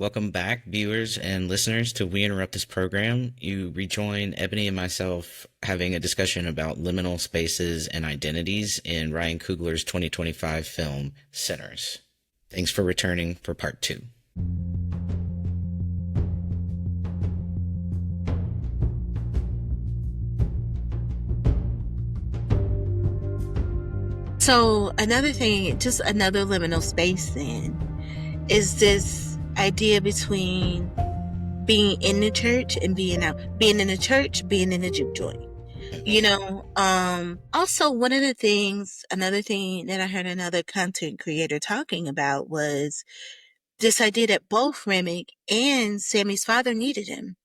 Welcome back, viewers and listeners, to We Interrupt This Program. You rejoin Ebony and myself having a discussion about liminal spaces and identities in Ryan Coogler's 2025 film, Sinners. Thanks for returning for part two. So another thing, just another liminal space then, is this idea between being in the church and being out, being in the church, being in the juke joint. Also one of the things, another thing that I heard another content creator talking about was this idea that both Remick and Sammy's father needed him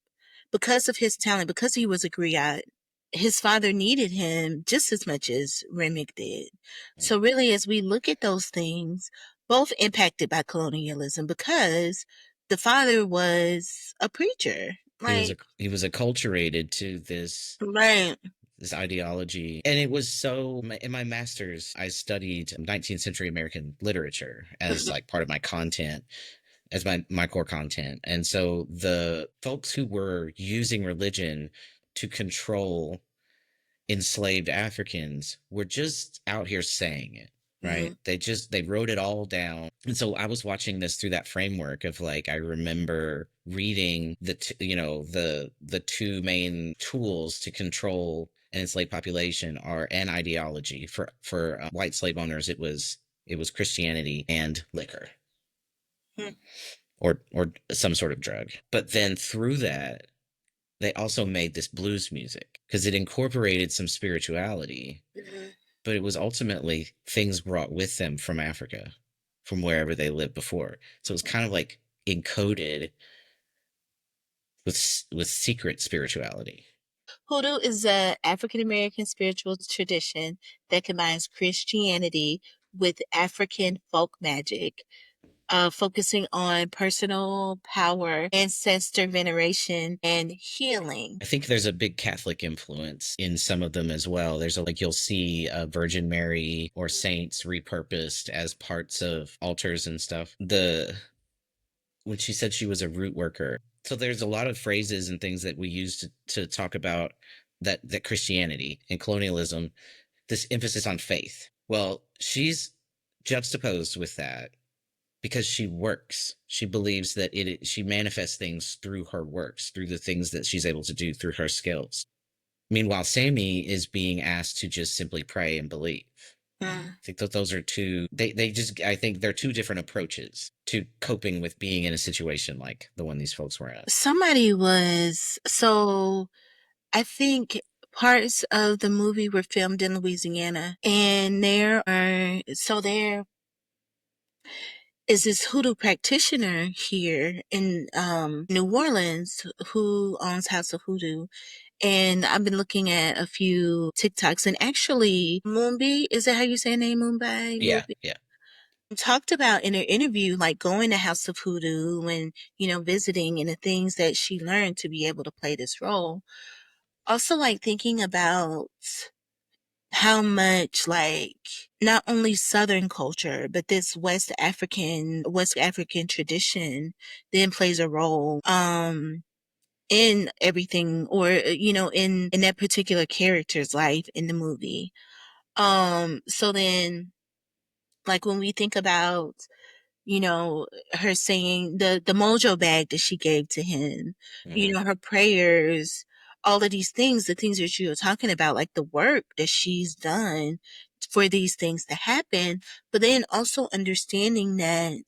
because of his talent, because he was a griot. His father needed him just as much as Remick did. So really, as we look at those things, both impacted by colonialism because the father was a preacher. He was acculturated to Right. this ideology. And it was so, in my master's, I studied 19th century American literature as like part of my content, as my core content. And so the folks who were using religion to control enslaved Africans were just out here saying it. Right. They wrote it all down. And so I was watching this through that framework of like, I remember reading the two main tools to control an enslaved population are an ideology. For white slave owners, it was Christianity and liquor, or some sort of drug. But then through that, they also made this blues music because it incorporated some spirituality, but it was ultimately things brought with them from Africa, from wherever they lived before. So it was kind of like encoded with secret spirituality. Hoodoo is a African American spiritual tradition that combines Christianity with African folk magic, focusing on personal power, ancestor veneration, and healing. I think there's a big Catholic influence in some of them as well. You'll see Virgin Mary or saints repurposed as parts of altars and stuff. When she said she was a root worker. So there's a lot of phrases and things that we use to talk about that Christianity and colonialism, this emphasis on faith. Well, she's juxtaposed with that because she works. She believes that she manifests things through her works, through the things that she's able to do through her skills. Meanwhile, Sammy is being asked to just simply pray and believe. I think that those are I think they're two different approaches to coping with being in a situation like the one these folks were at. I think parts of the movie were filmed in Louisiana, and there is this hoodoo practitioner here in New Orleans who owns House of Hoodoo. And I've been looking at a few TikToks, and actually Moonbi, is that how you say her name, Moonbi? Yeah, Moonbi? yeah. Talked about in her interview, like going to House of Hoodoo and, visiting and the things that she learned to be able to play this role. Also, like thinking about how much, like, not only Southern culture, but this West African tradition then plays a role, in everything, or, in that particular character's life in the movie. So then, like, when we think about, her saying the mojo bag that she gave to him, her prayers, all of these things, the things that you were talking about, like the work that she's done for these things to happen, but then also understanding that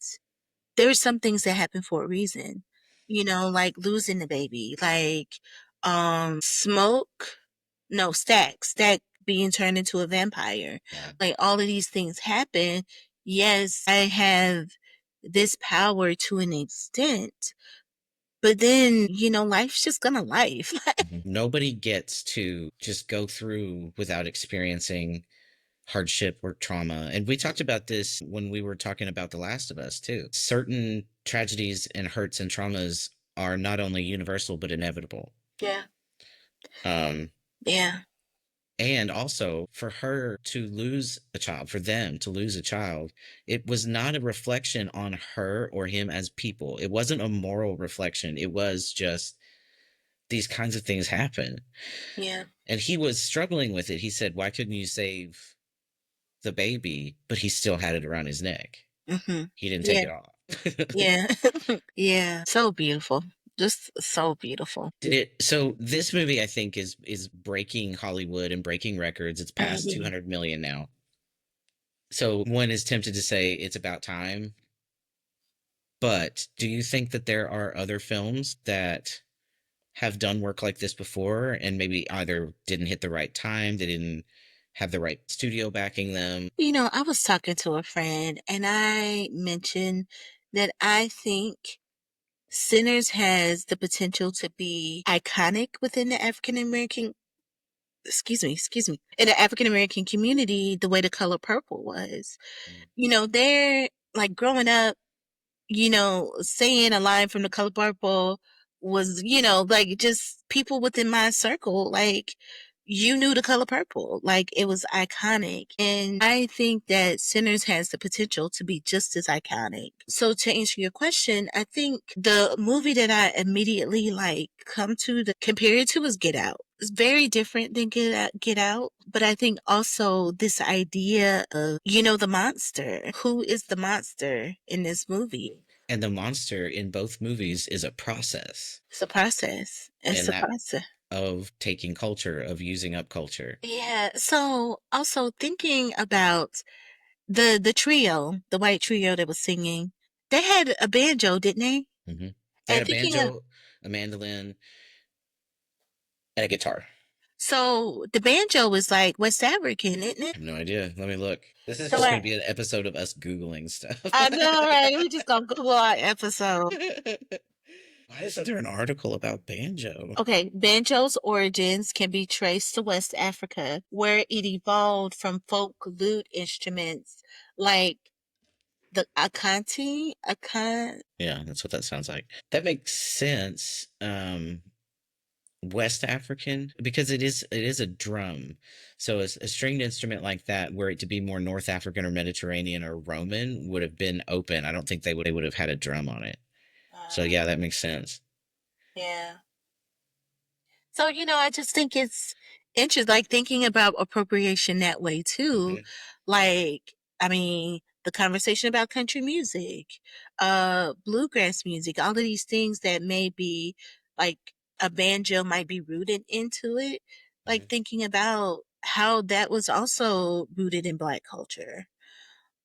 there's some things that happen for a reason, like losing the baby, like, Stack being turned into a vampire. Yeah. Like all of these things happen. Yes, I have this power to an extent, but then, life's just gonna life. Nobody gets to just go through without experiencing hardship or trauma. And we talked about this when we were talking about The Last of Us too. Certain tragedies and hurts and traumas are not only universal but inevitable. Yeah. Um, Yeah. And also for her to lose a child, for them to lose a child, it was not a reflection on her or him as people. It wasn't a moral reflection. It was just these kinds of things happen. Yeah. And he was struggling with it. He said, "Why couldn't you save the baby?" But he still had it around his neck. Hmm. He didn't take Yeah. it off. Yeah. Yeah. So beautiful. Just so beautiful. Did it so this movie I think is breaking Hollywood and breaking records. It's past Hmm. 200 million now. So one is tempted to say it's about time. But do you think that there are other films that have done work like this before and maybe either didn't hit the right time, they didn't have the right studio backing them? I was talking to a friend and I mentioned that I think Sinners has the potential to be iconic within the African American, excuse me, in the African American community, the way The Color Purple was. Mm. They're like growing up, saying a line from The Color Purple was, like just people within my circle, like you knew The Color Purple, like it was iconic. And I think that Sinners has the potential to be just as iconic. So to answer your question, I think the movie that I immediately like come to the compare it to is Get Out. It's very different than Get Out, but I think also this idea of, the monster. Who is the monster in this movie? And the monster in both movies is a process. It's a process. It's And a that process. of taking culture, of using up culture. Yeah. So also thinking about the trio, the white trio that was singing, they had a banjo, didn't they? Hmm. They had And a thinking of banjo, a mandolin, and a guitar. so the banjo was like West African, isn't it? I have no idea. Let me look. This is So just going to like be an episode of us Googling stuff. I know, right? We just gonna Google our episode. Why is there an article about banjo? Okay, banjo's origins can be traced to West Africa, where it evolved from folk lute instruments like the akanti. Yeah, that's what that sounds like. That makes sense. West African because it is a drum. So a stringed instrument like that, were it to be more North African or Mediterranean or Roman, would have been open. I don't think they would have had a drum on it. So yeah, that makes sense. Yeah. So, I just think it's interesting, like thinking about appropriation that way too. Hmm. Like, I mean, the conversation about country music, bluegrass music, all of these things that may be like a banjo might be rooted into it. Like Hmm. thinking about how that was also rooted in Black culture.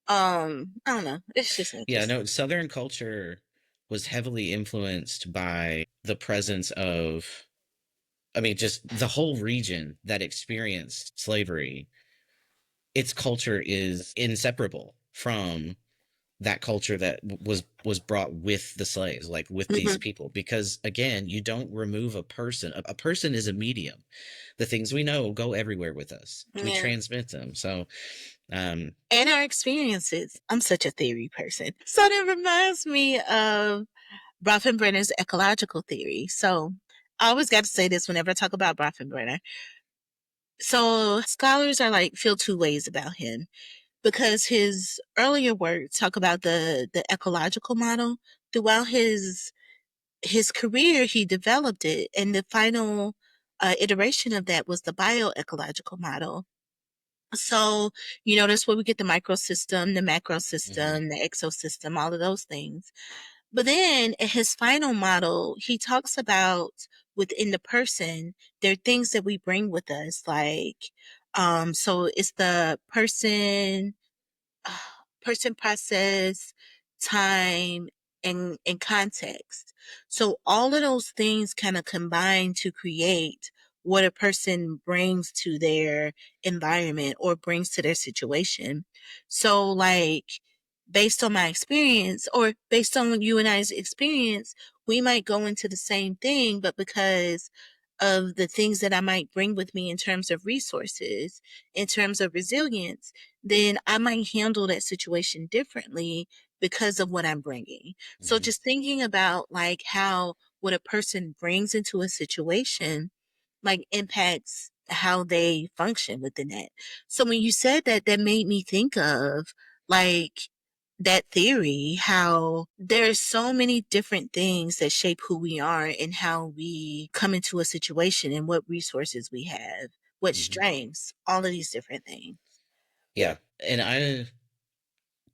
I don't know. It's just Yeah, interesting. no, Southern culture was heavily influenced by the presence of, I mean, just the whole region that experienced slavery. Its culture is inseparable from that culture that was brought with the slaves, like with these Hmm. people, because again, you don't remove a person. A person is a medium. The things we know go everywhere with us. We Yeah. transmit them. So um And our experiences. I'm such a theory person. So that reminds me of Bronfenbrenner's ecological theory. So I always got to say this whenever I talk about Bronfenbrenner. So scholars are like feel two ways about him because his earlier work talk about the ecological model. Throughout his career, he developed it, and the final iteration of that was the bioecological model. So, that's where we get the microsystem, the macro mhm, system, the exosystem, all of those things. But then in his final model, he talks about within the person, there are things that we bring with us, like, so it's the person, person, process, time, and context. So all of those things kind of combine to create what a person brings to their environment or brings to their situation. So like based on my experience or based on you and I's experience, we might go into the same thing, but because of the things that I might bring with me in terms of resources, in terms of resilience, then I might handle that situation differently because of what I'm bringing. So mhm. just thinking about like how what a person brings into a situation like impacts how they function within that. So when you said that, that made me think of like that theory, how there's so many different things that shape who we are and how we come into a situation and what resources we have, what Hmm. strengths, all of these different things. Yeah. Yeah, and I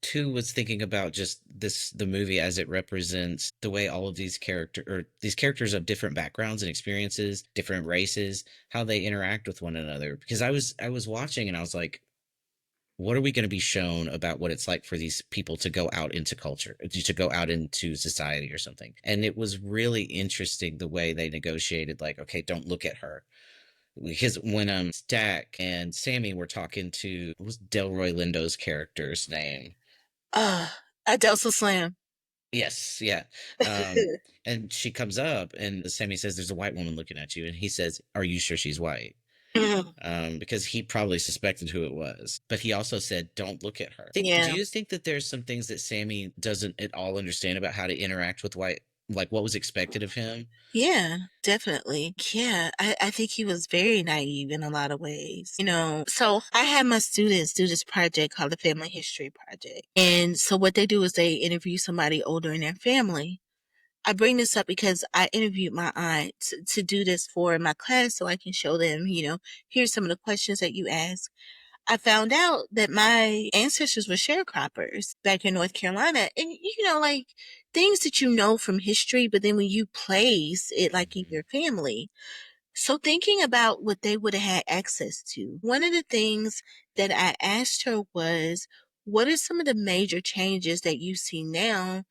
too was thinking about just the movie as it represents the way all of these characters of different backgrounds and experiences, different races, how they interact with one another. Because I was watching and I was like, what are we going to be shown about what it's like for these people to go out into culture, to go out into society or something? And it was really interesting the way they negotiated, like, okay, don't look at her. Because when Stack and Sammy were talking to, what was Delroy Lindo's character's name? Uh, Adelsa Slam. Yes, yeah. Um, and she comes up and Sammy says, "There's a white woman looking at you," and he says, "Are you sure she's white?" Because he probably suspected who it was, but he also said, "Don't look at her." Do Yeah. you think that there's some things that Sammy doesn't at all understand about how to interact with white, like what was expected of him? Yeah, definitely. Yeah, I think he was very naive in a lot of ways. So I had my students do this project called the Family History Project. And so what they do is they interview somebody older in their family. I bring this up because I interviewed my aunt to do this for my class so I can show them, here's some of the questions that you ask. I found out that my ancestors were sharecroppers back in North Carolina. And, like things that you know from history, but then when you place it like in Mhm. your family. So thinking about what they would have had access to, one of the things that I asked her was, what are some of the major changes that you see now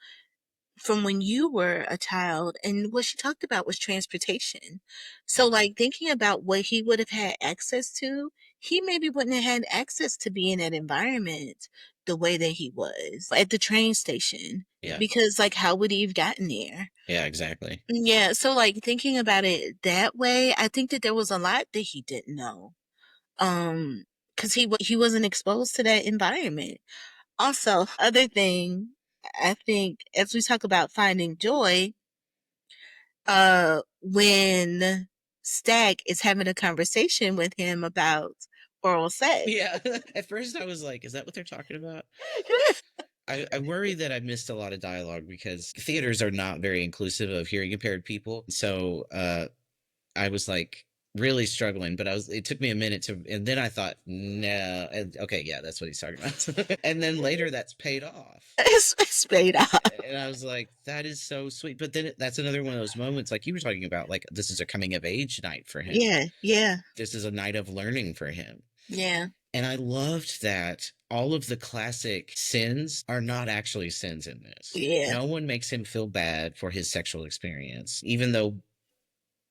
from when you were a child? And what she talked about was transportation. So like thinking about what he would have had access to, he maybe wouldn't have had access to be in that environment the way that he was at the train station, Yeah, because like how would he have gotten there? yeah, exactly. Yeah, so like thinking about it that way, I think that there was a lot that he didn't know. Um, because he wasn't exposed to that environment. Also, other thing, I think as we talk about finding joy, when Stag is having a conversation with him about oral sex. Yeah. At first, I was like, "Is that what they're talking about?" I worry that I missed a lot of dialogue because theaters are not very inclusive of hearing impaired people. So I was like really struggling, but it took me a minute to, and then I thought, no, okay, yeah, that's what he's talking about. And then later that's paid off. It's paid off. And I was like, that is so sweet. But then that's another one of those moments, like you were talking about, like this is a coming of age night for him. Yeah, yeah, This is a night of learning for him. yeah, And I loved that all of the classic sins are not actually sins in this. yeah. No one makes him feel bad for his sexual experience, even though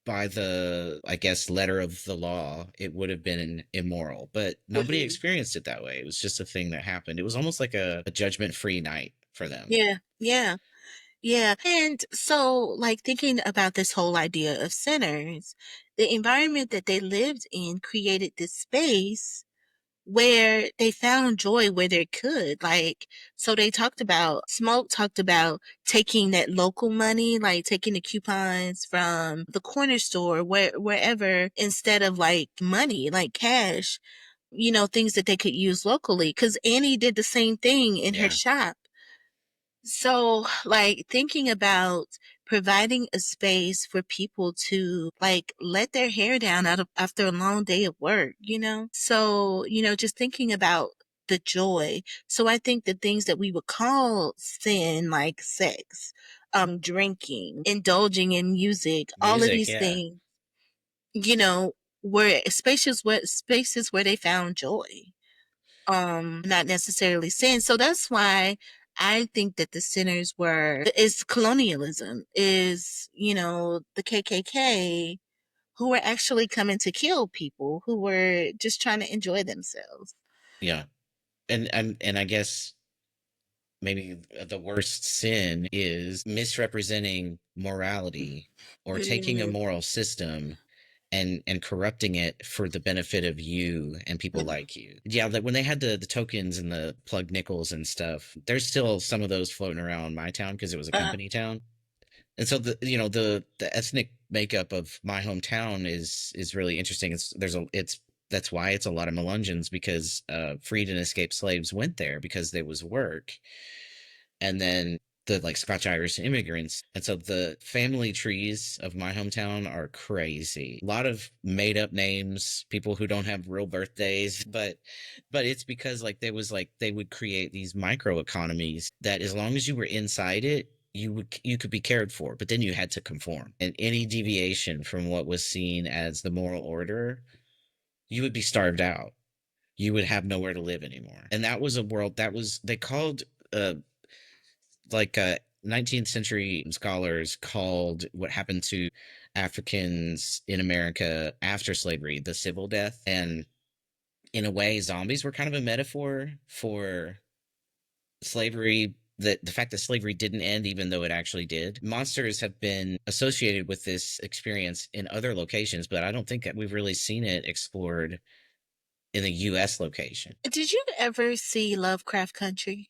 by the, I guess, letter of the law, it would have been immoral, but nobody Mhm. experienced it that way. It was just a thing that happened. It was almost like a judgment free night for them. Yeah, yeah. Yeah. And so, like, thinking about this whole idea of sinners, the environment that they lived in created this space where they found joy where they could. Like, so they talked about, Smoke talked about taking that local money, like taking the coupons from the corner store, wherever, instead of like money, like cash, things that they could use locally. Cause Annie did the same thing in her Yeah. shop. So, like, thinking about providing a space for people to, like, let their hair down after a long day of work. So, just thinking about the joy. So I think the things that we would call sin, like sex, drinking, indulging in music, all of Music. these Yeah. things, you know, were spaces where they found joy, not necessarily sin. So that's why I think that the sinners is colonialism, is, the KKK, who were actually coming to kill people who were just trying to enjoy themselves. Yeah. And I guess maybe the worst sin is misrepresenting morality or taking a Mhm. moral system and corrupting it for the benefit of you and people like you. Yeah, that when they had the tokens and the plug nickels and stuff, there's still some of those floating around my town because it was a Uh, company town. And so the ethnic makeup of my hometown is really interesting. It's that's why it's a lot of Melungeons, because freed and escaped slaves went there because there was work, and then the like Scotch Irish immigrants. And so the family trees of my hometown are crazy. A lot of made up names, people who don't have real birthdays, but it's because like there was like they would create these micro economies that as long as you were inside it, you could be cared for, but then you had to conform. And any deviation from what was seen as the moral order, you would be starved out. You would have nowhere to live anymore. And that was a world that was they called uh like 19th century scholars called what happened to Africans in America after slavery the civil death. And in a way, zombies were kind of a metaphor for slavery. That the fact that slavery didn't end, even though it actually did. Monsters have been associated with this experience in other locations, but I don't think that we've really seen it explored in a U.S. location. Did you ever see Lovecraft Country?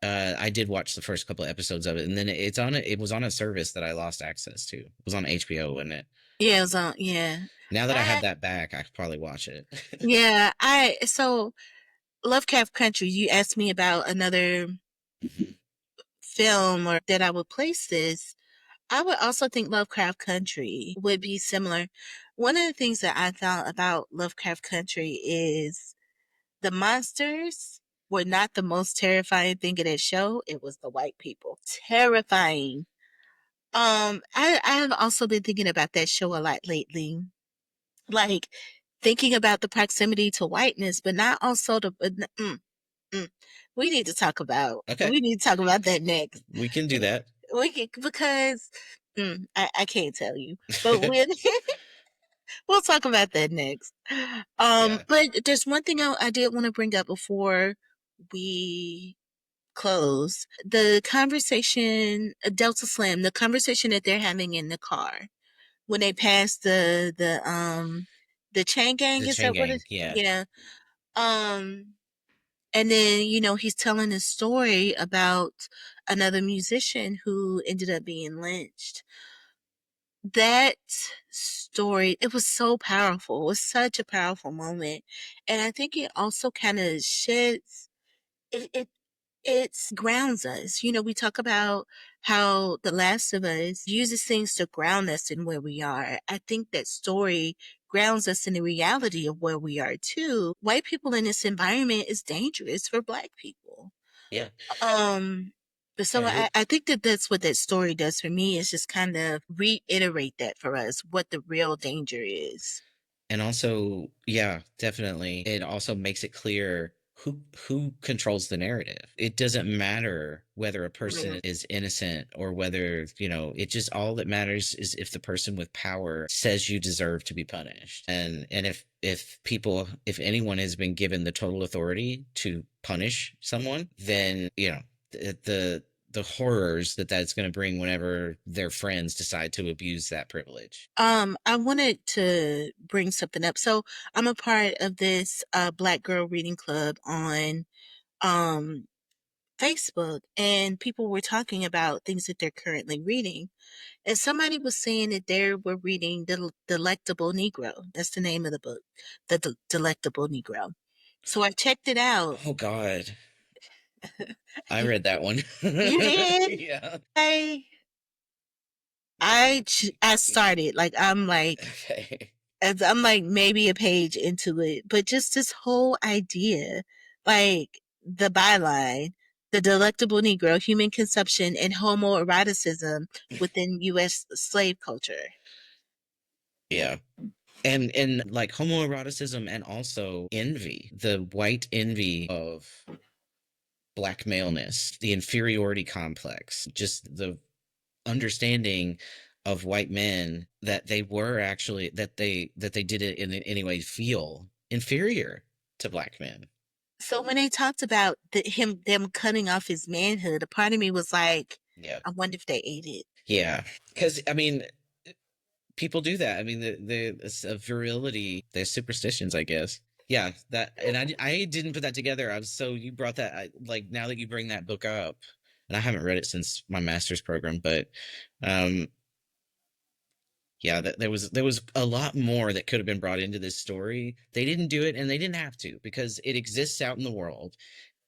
I did watch the first couple of episodes of it, and then it was on a service that I lost access to. It was on HBO, wasn't it? Yeah, it was on. Yeah, Now that I have I that back, I could probably watch it. yeah I so Lovecraft Country. You asked me about another film or that I would place this. I would also think Lovecraft Country would be similar. One of the things that I thought about Lovecraft Country is the monsters were not the most terrifying thing in that show. It was the white people. Terrifying. I have also been thinking about that show a lot lately. Like thinking about the proximity to whiteness, but not also the mm. Okay, We need to talk about that next. we can do that. We can, because I can't tell you, but we'll talk about that next. Yeah, But there's one thing I did want to bring up before we close. The conversation, Delta Slim, the conversation that they're having in the car when they pass the chain gang, the is chain that what gang. it? Yeah, Yeah. Um, and then, he's telling a story about another musician who ended up being lynched. That story, it was so powerful. It was such a powerful moment. And I think it also kind of sheds it it's grounds us. We talk about how The Last of Us uses things to ground us in where we are. I think that story grounds us in the reality of where we are too. White people in this environment is dangerous for black people. yeah, Um, so and I, it I think that that's what that story does for me, is just kind of reiterate that for us, what the real danger is. and also, yeah, definitely, it also makes it clear who controls the narrative. It doesn't matter whether a person Mhm. is innocent or whether, it just all that matters is if the person with power says you deserve to be punished. And if anyone has been given the total authority to punish someone, then, the horrors that's going to bring whenever their friends decide to abuse that privilege. I wanted to bring something up. So I'm a part of this Black Girl Reading Club on um Facebook, and people were talking about things that they're currently reading. And somebody was saying that they were reading The Delectable Negro. That's the name of the book, The Delectable Negro. So I checked it out. Oh God, I read that one. You did? Yeah. I I started like Okay. I'm like maybe a page into it, but just this whole idea, like the byline, the delectable Negro, human consumption and homoeroticism within U.S. slave culture. Yeah. And like homoeroticism and also envy, the white envy of black maleness, the inferiority complex, just the understanding of white men that they were actually that they did it in any way feel inferior to black men. So when they talked about them cutting off his manhood, a part of me was like, Yeah. I wonder if they ate it. Yeah. Because I mean, people do that. I mean, it's a virility, there's superstitions, I guess. Yeah, that, and I didn't put that together. I was so you brought that, like now that you bring that book up, and I haven't read it since my master's program, but um, Yeah, there was a lot more that could have been brought into this story. They didn't do it, and they didn't have to because it exists out in the world.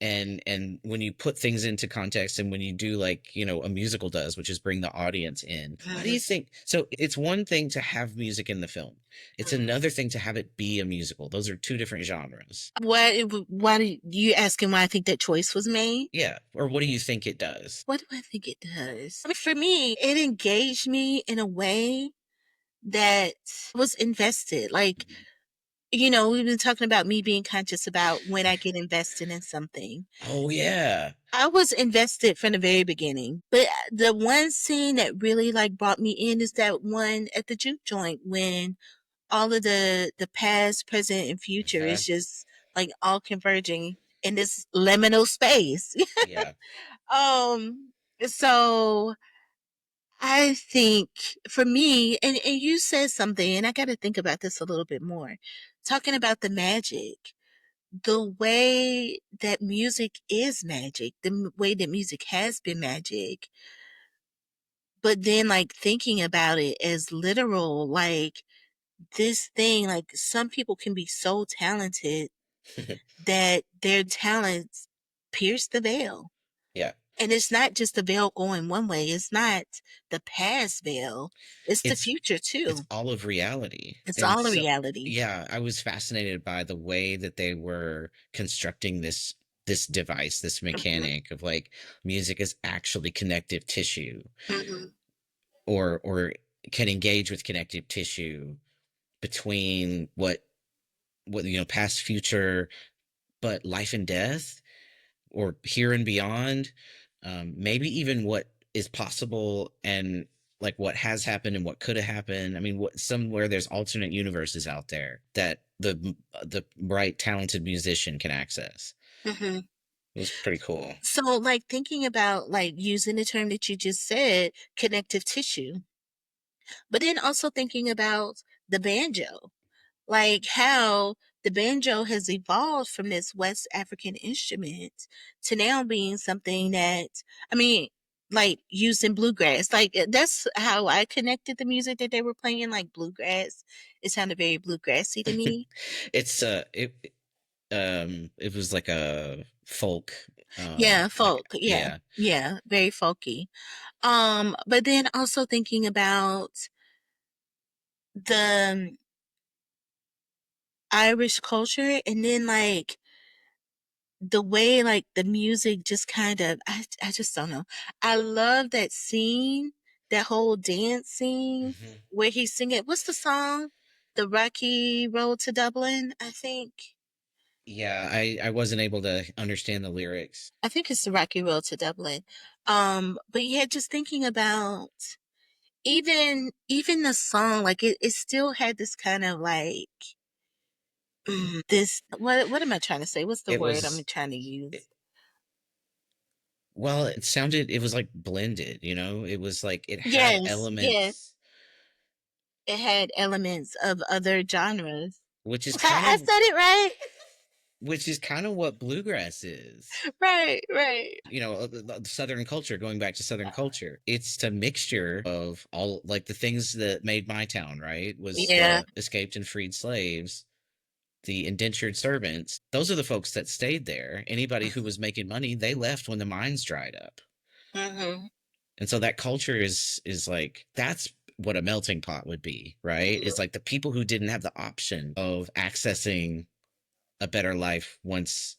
And when you put things into context, and when you do, like, a musical does, which is bring the audience in, how do you think? So it's one thing to have music in the film. It's another thing to have it be a musical. Those are two different genres. Why do you asking why I think that choice was made? Yeah. Or what do you think it does? What do I think it does? I mean, for me, it engaged me in a way that was invested. Like, we've been talking about me being conscious about when I get invested in something. Oh yeah. I was invested from the very beginning. But the one scene that really like brought me in is that one at the juke joint when all of the past, present, and future Uh, is just like all converging in this liminal space. yeah. um so I think for me, and you said something, and I got to think about this a little bit more. Talking about the magic, the way that music is magic, way that music has been magic, but then like thinking about it as literal, like this thing, like some people can be so talented that their talents pierce the veil. Yeah. And it's not just the veil going one way. It's not the past veil. It's the It's future it's too. all of reality. It's And all a so, reality. yeah, I was fascinated by the way that they were constructing this device, this Mhm, mechanic of, like, music is actually connective tissue, mhm, or can engage with connective tissue between what past, future, but life and death, or here and beyond, maybe even what is possible, and like what has happened and what could have happened. I mean, what somewhere there's alternate universes out there that the right talented musician can access. mhm. It was pretty cool. So, like thinking about like using the term that you just said, connective tissue, but then also thinking about the banjo, like how the banjo has evolved from this West African instrument to now being something that, I mean, like used in bluegrass. Like that's how I connected the music that they were playing, like bluegrass. It sounded very bluegrassy to me. It was like a folk, Yeah, like, folk. Yeah. yeah. Yeah, very folky. But then also thinking about the Irish culture and then like the way like the music just kind of I just don't know. I love that scene, that whole dance scene Mhm. where he's singing what's the song? The Rocky Road to Dublin, I think. Yeah, I wasn't able to understand the lyrics. I think it's the Rocky Road to Dublin. But yeah, just thinking about even the song, like it still had this kind of like this what am I trying to say? What's the It word I'm was trying to use? Well, it was like blended, it was like it had Yes, yes. elements, It had elements of other genres. which is kind I of said it right. what bluegrass is. Right, right. The Southern culture, going back to Southern culture, it's a mixture of all, like, the things that made my town, right? Was Yeah. the escaped and freed slaves, the indentured servants. Those are the folks that stayed there. Anybody who was making money, they left when the mines dried up. Mhm. And so that culture is like, that's what a melting pot would be, right? It's like the people who didn't have the option of accessing a better life once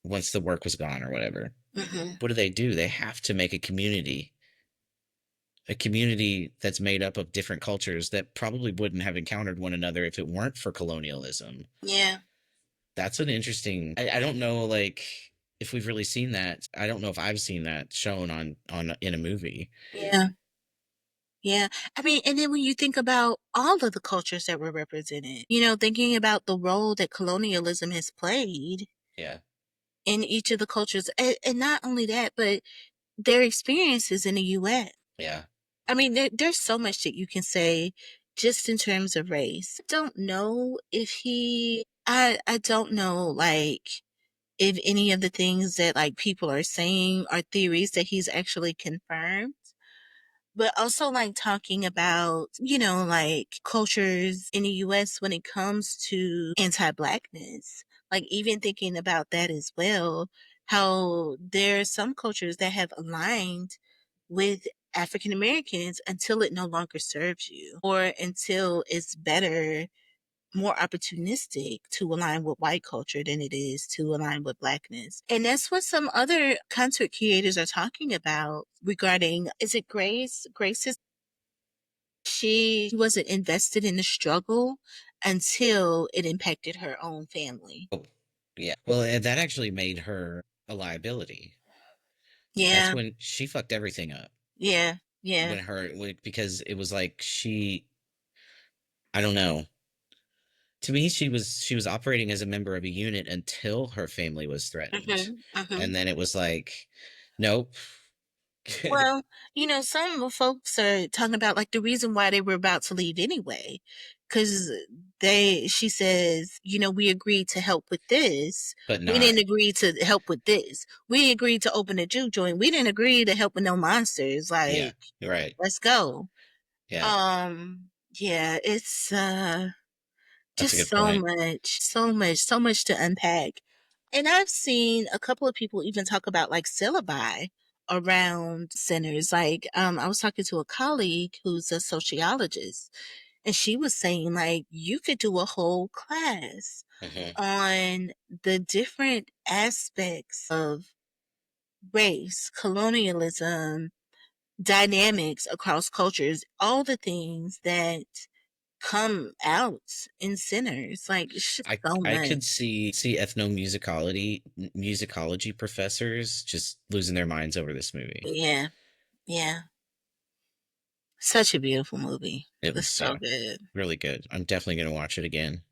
the work was gone or whatever. Mhm. What do? They have to make a community that's made up of different cultures that probably wouldn't have encountered one another if it weren't for colonialism. Yeah. That's an interesting. I don't know, like, if we've really seen that. I don't know if I've seen that shown on in a movie. Yeah. Yeah. I mean, and then when you think about all of the cultures that were represented, thinking about the role that colonialism has played Yeah, in each of the cultures, and not only that, but their experiences in the US. yeah, I mean, there's so much that you can say just in terms of race. Don't know if I don't know, like, if any of the things that like people are saying are theories that he's actually confirmed. but also like talking about, like cultures in the US when it comes to anti-blackness. Like even thinking about that as well, how there are some cultures that have aligned with African Americans until it no longer serves you or until it's better, more opportunistic to align with white culture than it is to align with blackness. And that's what some other content creators are talking about regarding, is it Grace? She wasn't invested in the struggle until it impacted her own family. Oh, yeah. Well, and that actually made her a liability. That's Yeah, when she fucked everything up. yeah, yeah. Because it was like I don't know. To me, she was operating as a member of a unit until her family was threatened. Hmm, hmm. And then it was like, nope. Well, some folks are talking about like the reason why they were about to leave anyway. Cause she says, we agreed to help with this. But We not. didn't agree to help with this. We agreed to open a juke joint. We didn't agree to help with no monsters. Yeah, Like, you're right. let's go. Yeah, Yeah, it's that's a just good point. so much to unpack. And I've seen a couple of people even talk about like syllabi around centers. Like, I was talking to a colleague who's a sociologist, and she was saying like you could do a whole class Hmm. on the different aspects of race, colonialism, dynamics across cultures, all the things that come out in centers. Like it's just I so I much. could see musicology professors just losing their minds over this movie. Yeah, yeah. Such a beautiful movie. It It's was, so yeah, good. really good. I'm definitely gonna watch it again.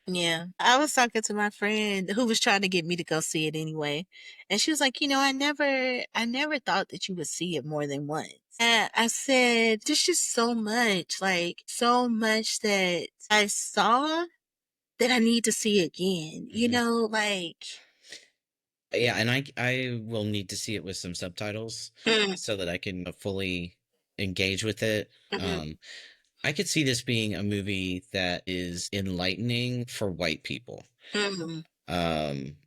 Yeah. I was talking to my friend who was trying to get me to go see it anyway. And she was like, I never thought that you would see it more than once. And I said, there's just so much, like so much that I saw that I need to see again. Hmm. Like, Yeah, and I will need to see it with some subtitles mm, so that I can fully engage with it. mhm, I could see this being a movie that is enlightening for white people. mhm, Um,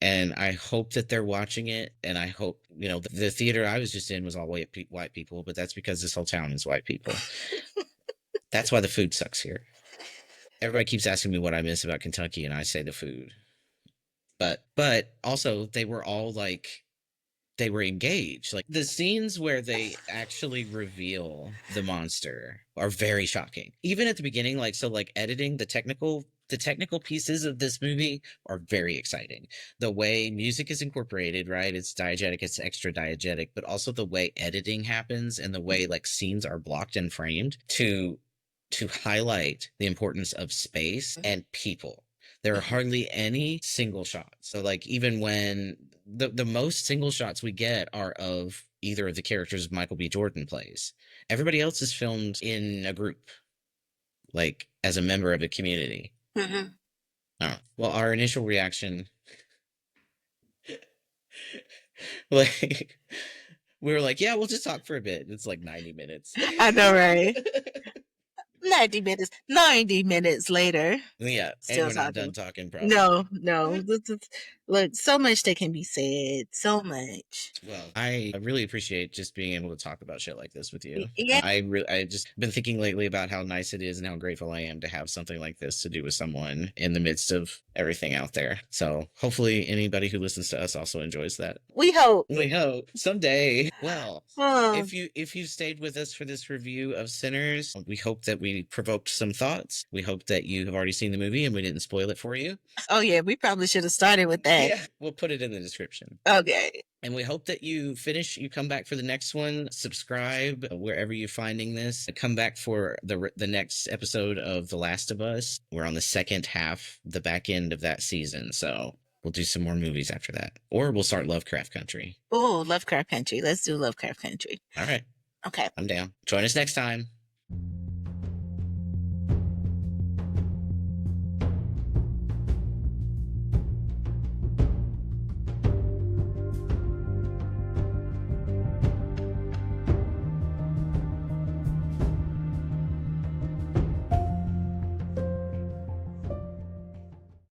and I hope that they're watching it. And I hope, the theater I was just in was all white people, but that's because this whole town is white people. That's why the food sucks here. Everybody keeps asking me what I miss about Kentucky, and I say the food. But also they were all like they were engaged. Like the scenes where they actually reveal the monster are very shocking. Even at the beginning, like editing the technical pieces of this movie are very exciting. The way music is incorporated, right? It's diegetic, it's extra diegetic, but also the way editing happens and the way like scenes are blocked and framed to highlight the importance of space and people. There are mhm, hardly any single shots. So like even when the most single shots we get are of either of the characters Michael B. Jordan plays. Everybody else is filmed in a group, like as a member of a community. mhm. Oh. Well, our initial reaction, like we were like, yeah, we'll just talk for a bit. It's like 90 minutes. I know, right? 90 minutes later, Yeah, and still we're not done talking. talking No, probably. no. Look, so much that can be said. So much. Well, I really appreciate just being able to talk about shit like this with you. Yeah. I just been thinking lately about how nice it is and how grateful I am to have something like this to do with someone in the midst of everything out there. So hopefully anybody who listens to us also enjoys that. We hope. We hope someday. Well, Oh, if you stayed with us for this review of Sinners, we hope that we provoked some thoughts. We hope that you have already seen the movie and we didn't spoil it for you. oh yeah, we probably should have started with that. Yeah, we'll put it in the description. Okay. And we hope that you come back for the next one, subscribe wherever you're finding this. Come back for the next episode of The Last of Us. We're on the second half, the back end of that season. So we'll do some more movies after that. Or we'll start Lovecraft Country. Oh, Lovecraft Country. Let's do Lovecraft Country. All right. Okay. I'm down. Join us next time.